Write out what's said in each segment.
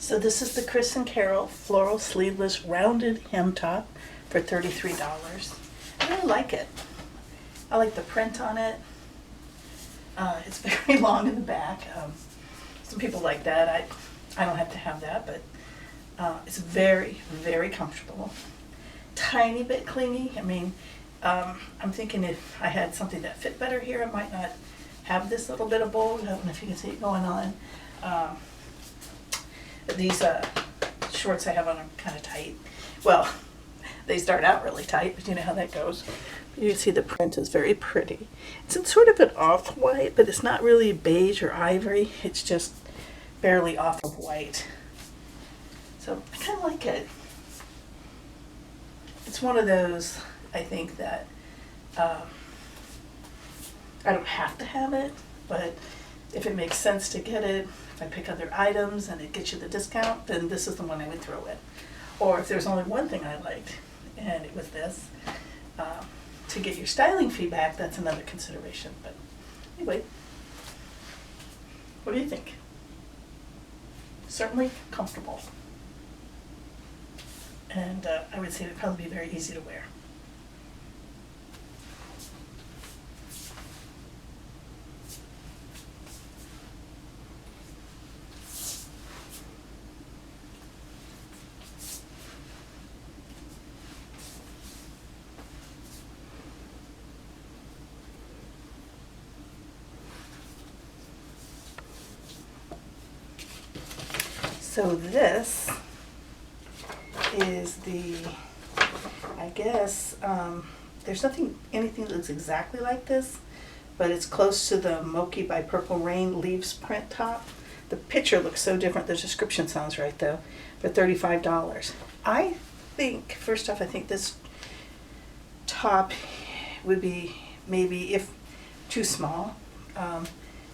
So this is the Chris and Carol floral sleeveless rounded hem top for $33. I really like it. I like the print on it. It's very long in the back. Some people like that. I don't have to have that, but it's very, very comfortable. Tiny bit clingy. I mean, I'm thinking if I had something that fit better here, I might not have this little bit of bulge. I don't know if you can see it going on. These shorts I have on are kind of tight. Well, they start out really tight, but you know how that goes. You can see the print is very pretty. It's in sort of an off-white, but it's not really beige or ivory. It's just barely off of white. So I kind of like it. It's one of those, I think, that I don't have to have it, but if it makes sense to get it, if I pick other items and it gets you the discount, then this is the one I would throw in. Or if there's only one thing I liked, and it was this, to get your styling feedback, that's another consideration. But anyway, what do you think? Certainly comfortable. And I would say it would probably be very easy to wear. So this is the, I guess, there's anything that looks exactly like this, but it's close to the Mochi by Purple Rain Leaves print top. The picture looks so different, the description sounds right though, for $35. I think, first off, I think this top would be maybe, if too small.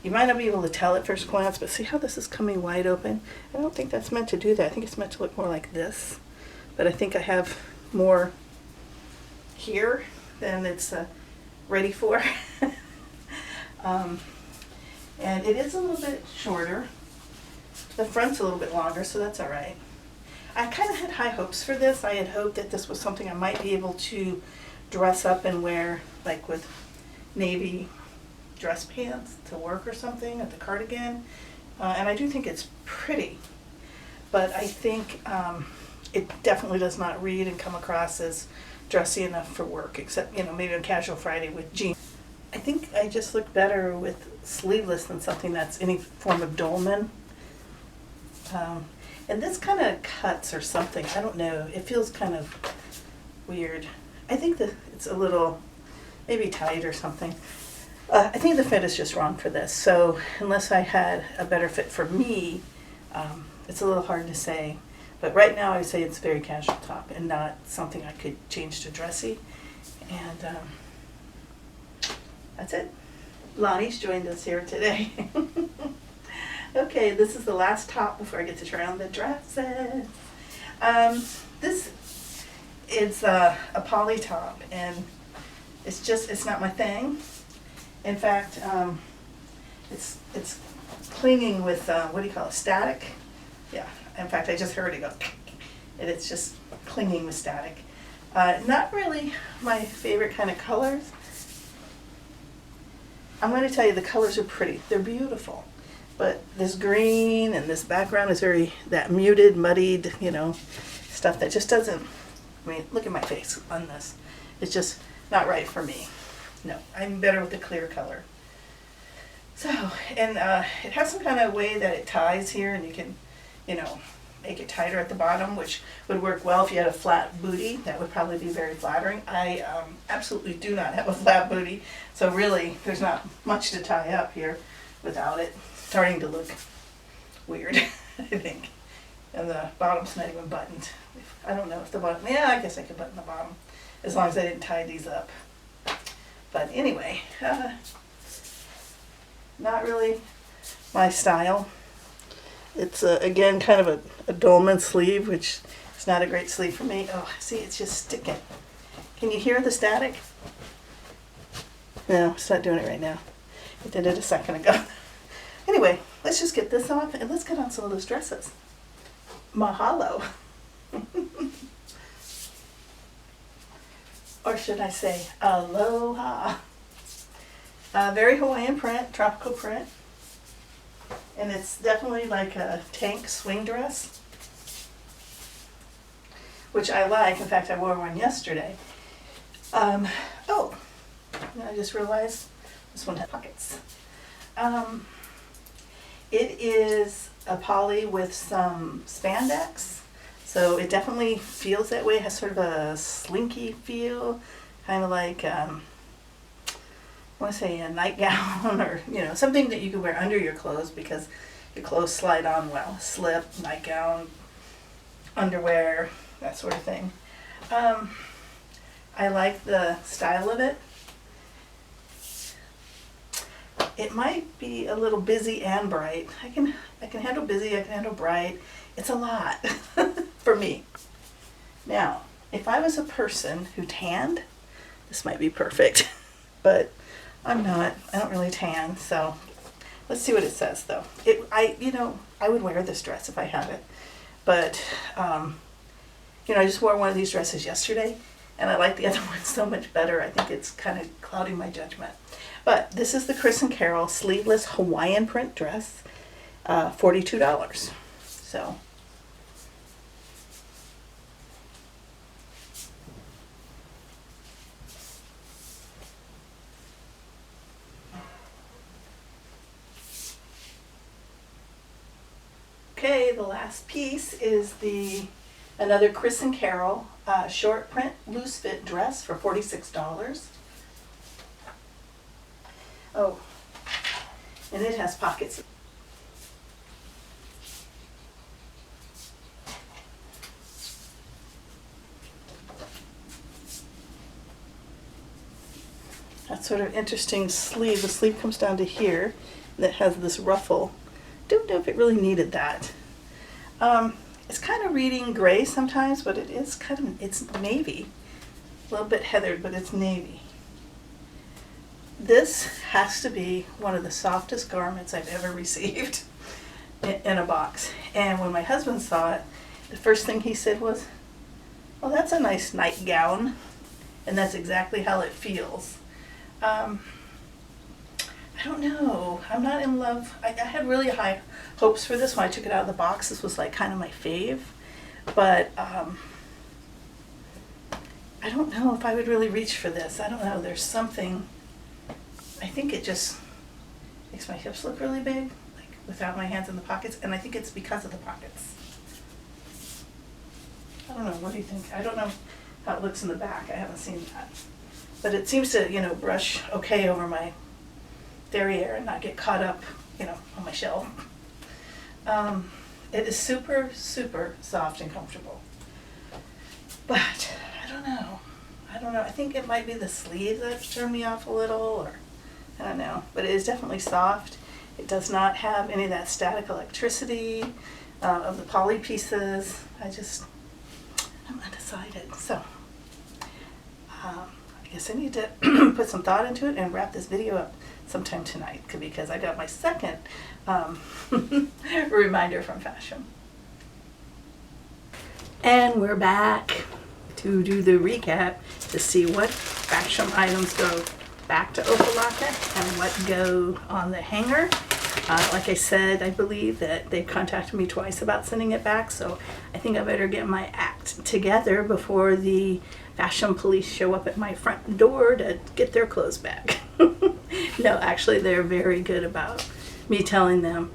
You might not be able to tell at first glance, but see how this is coming wide open? I don't think that's meant to do that. I think it's meant to look more like this. But I think I have more here than it's ready for. And it is a little bit shorter. The front's a little bit longer, so that's all right. I kind of had high hopes for this. I had hoped that this was something I might be able to dress up and wear, like with navy dress pants to work or something, at the cardigan. And I do think it's pretty. But I think it definitely does not read and come across as dressy enough for work, except, you know, maybe on casual Friday with jeans. I think I just look better with sleeveless than something that's any form of dolman. And this kind of cuts or something. I don't know. It feels kind of weird. I think that it's a little maybe tight or something. I think the fit is just wrong for this. So unless I had a better fit for me, it's a little hard to say. But right now I would say it's a very casual top and not something I could change to dressy. And that's it. Lonnie's joined us here today. Okay, this is the last top before I get to try on the dresses. This is a poly top, and it's not my thing. In fact, it's clinging with, what do you call it, static? Yeah, in fact, I just heard it go, and it's just clinging with static. Not really my favorite kind of colors. I'm going to tell you the colors are pretty. They're beautiful. But this green and this background is very, that muted, muddied, you know, stuff that just doesn't, I mean, look at my face on this. It's just not right for me. No, I'm better with the clear color. So, and it has some kind of way that it ties here, and you can, you know, make it tighter at the bottom, which would work well if you had a flat booty. That would probably be very flattering. I absolutely do not have a flat booty, so really there's not much to tie up here without it starting to look weird, I think. And the bottom's not even buttoned. I don't know if the bottom, yeah, I guess I could button the bottom as long as I didn't tie these up. But anyway, not really my style. It's again kind of a dolman sleeve, which is not a great sleeve for me. Oh, see, it's just sticking. Can you hear the static? No, it's not doing it right now. It did it a second ago. Anyway, let's just get this off and let's get on some of those dresses. Mahalo. Or should I say aloha. Very Hawaiian print, tropical print. And it's definitely like a tank swing dress, which I like. In fact, I wore one yesterday. Oh, I just realized this one had pockets. It is a poly with some spandex, so it definitely feels that way. It has sort of a slinky feel, kind of like I want to say a nightgown, or something that you could wear under your clothes because your clothes slide on well. Slip, nightgown, underwear, that sort of thing. I like the style of it. It might be a little busy and bright. I can handle busy, I can handle bright. It's a lot for me. Now, if I was a person who tanned, this might be perfect. But I'm not. I don't really tan, so let's see what it says though. I would wear this dress if I had it. But I just wore one of these dresses yesterday, and I like the other one so much better. I think it's kind of clouding my judgment. But this is the Chris and Carol sleeveless Hawaiian print dress, $42. So. Okay, the last piece is another Chris and Carol short print loose fit dress for $46. Oh, and it has pockets. That's sort of interesting sleeve. The sleeve comes down to here, and it has this ruffle. Don't know if it really needed that. It's kind of reading gray sometimes, but it's navy. A little bit heathered, but it's navy. This has to be one of the softest garments I've ever received in a box. And when my husband saw it, the first thing he said was, "Well, that's a nice nightgown." And that's exactly how it feels. I don't know. I'm not in love. I had really high hopes for this when I took it out of the box. This was like kind of my fave. But I don't know if I would really reach for this. I don't know. There's something. I think it just makes my hips look really big, like without my hands in the pockets. And I think it's because of the pockets. I don't know. What do you think? I don't know how it looks in the back. I haven't seen that. But it seems to, brush okay over my derriere and not get caught up, on my shelf. It is super, super soft and comfortable. But I don't know. I think it might be the sleeve that's turned me off a little, or I don't know. But it is definitely soft. It does not have any of that static electricity of the poly pieces. I'm undecided. So I guess I need to put some thought into it and wrap this video up sometime tonight, because I got my second reminder from Fashom. And we're back to do the recap to see what Fashom items go back to Opalaka and what go on the hanger. Like I said, I believe that they've contacted me twice about sending it back, so I think I better get my act together before the Fashom police show up at my front door to get their clothes back. No, actually, they're very good about me telling them,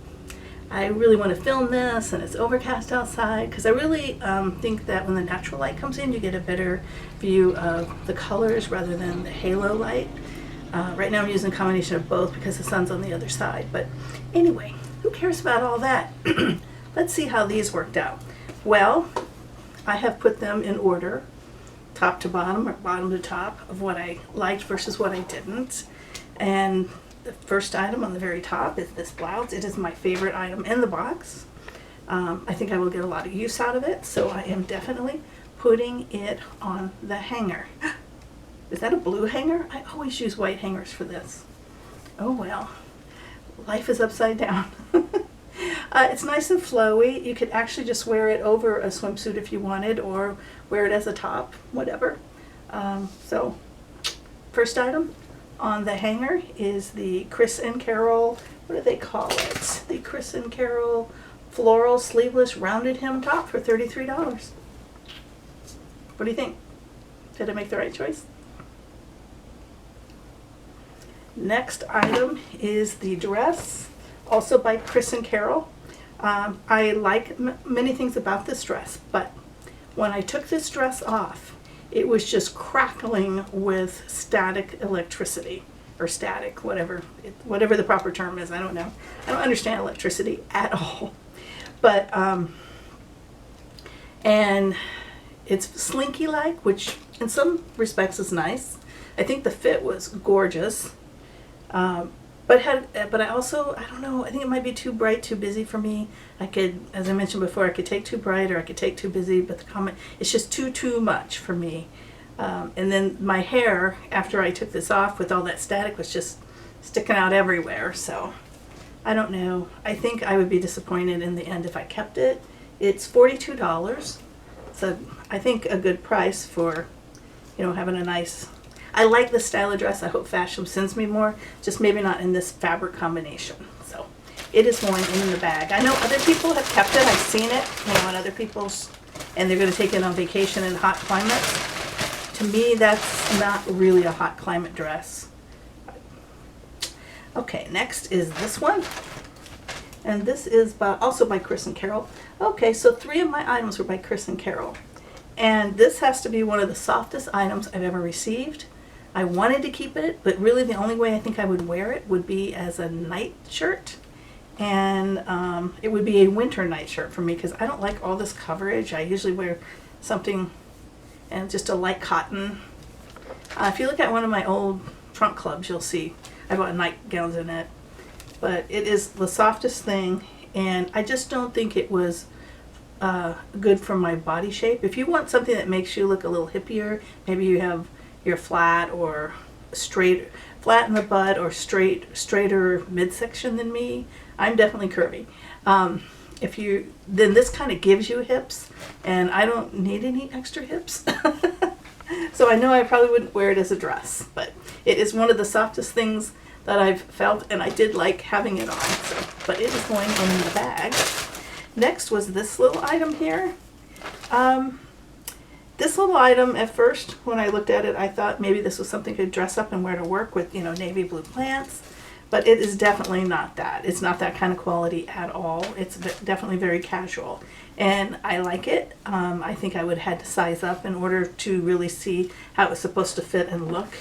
I really want to film this and it's overcast outside, because I really think that when the natural light comes in, you get a better view of the colors rather than the halo light. Right now I'm using a combination of both because the sun's on the other side. But anyway, who cares about all that? Let's see how these worked out. Well, I have put them in order, top to bottom or bottom to top, of what I liked versus what I didn't. And the first item on the very top is this blouse. It is my favorite item in the box. I think I will get a lot of use out of it, so I am definitely putting it on the hanger. Is that a blue hanger? I always use white hangers for this. Oh well, life is upside down. It's nice and flowy. You could actually just wear it over a swimsuit if you wanted, or wear it as a top, whatever. So first item on the hanger is the Chris and Carol, what do they call it? The Chris and Carol floral sleeveless rounded hem top for $33. What do you think? Did I make the right choice? Next item is the dress, also by Chris and Carol. I like many things about this dress, but when I took this dress off, it was just crackling with static electricity, or static, whatever the proper term is. I don't know. I don't understand electricity at all. But and it's slinky-like, which in some respects is nice. I think the fit was gorgeous. But I also, I don't know, I think it might be too bright, too busy for me. I could, as I mentioned before, I could take too bright or I could take too busy, but it's just too much for me. And then my hair, after I took this off with all that static, was just sticking out everywhere. So I don't know. I think I would be disappointed in the end if I kept it. It's $42. So I think a good price for, having a nice... I like this style of dress. I hope Fashom sends me more, just maybe not in this fabric combination. So it is going in the bag. I know other people have kept it. I've seen it, on other people's, and they're going to take it on vacation in hot climates. To me, that's not really a hot climate dress. Okay, next is this one. And this is also by Chris and Carol. Okay, so 3 of my items were by Chris and Carol. And this has to be one of the softest items I've ever received. I wanted to keep it, but really the only way I think I would wear it would be as a night shirt. And it would be a winter night shirt for me because I don't like all this coverage. I usually wear something and just a light cotton. If you look at one of my old trunk clubs, you'll see I bought nightgowns in it. But it is the softest thing, and I just don't think it was good for my body shape. If you want something that makes you look a little hippier, maybe you're flat or straight, flat in the butt or straighter midsection than me. I'm definitely curvy. Then this kind of gives you hips, and I don't need any extra hips. So I know I probably wouldn't wear it as a dress, but it is one of the softest things that I've felt, and I did like having it on. So, but it is going in the bag. Next was this little item here. This little item, at first, when I looked at it, I thought maybe this was something I could dress up and wear to work with, navy blue pants. But it is definitely not that. It's not that kind of quality at all. It's definitely very casual. And I like it. I think I would have had to size up in order to really see how it was supposed to fit and look.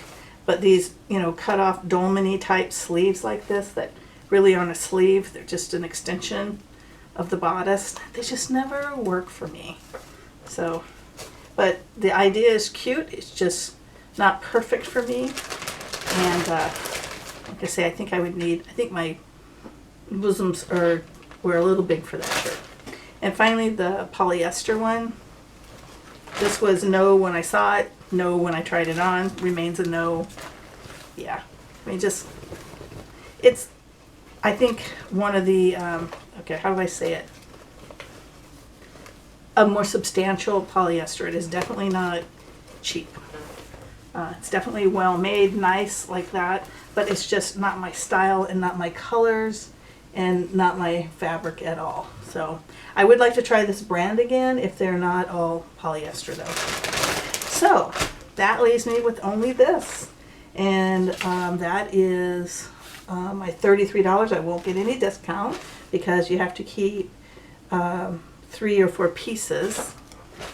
But these, cut off dolmany type sleeves like this that really aren't a sleeve, they're just an extension of the bodice. They just never work for me. So, but the idea is cute. It's just not perfect for me. And like I say, I think my bosoms were a little big for that shirt. And finally, the polyester one. This was no when I saw it, no when I tried it on, remains a no. Yeah, it's, I think one of the, okay, how do I say it? A more substantial polyester. It is definitely not cheap. It's definitely well made, nice like that, but it's just not my style and not my colors and not my fabric at all. So I would like to try this brand again if they're not all polyester though. So that leaves me with only this, and that is my $33. I won't get any discount because you have to keep 3 or 4 pieces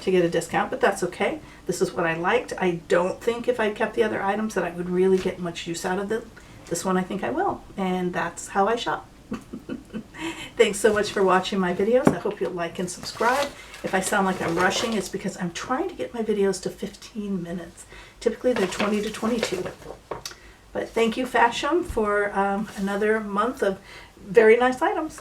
to get a discount, but that's okay. This is what I liked. I don't think if I kept the other items that I would really get much use out of them. This one I think I will, and that's how I shop. Thanks so much for watching my videos. I hope you'll like and subscribe. If I sound like I'm rushing, it's because I'm trying to get my videos to 15 minutes. Typically they're 20 to 22. But thank you, Fashom, for another month of very nice items.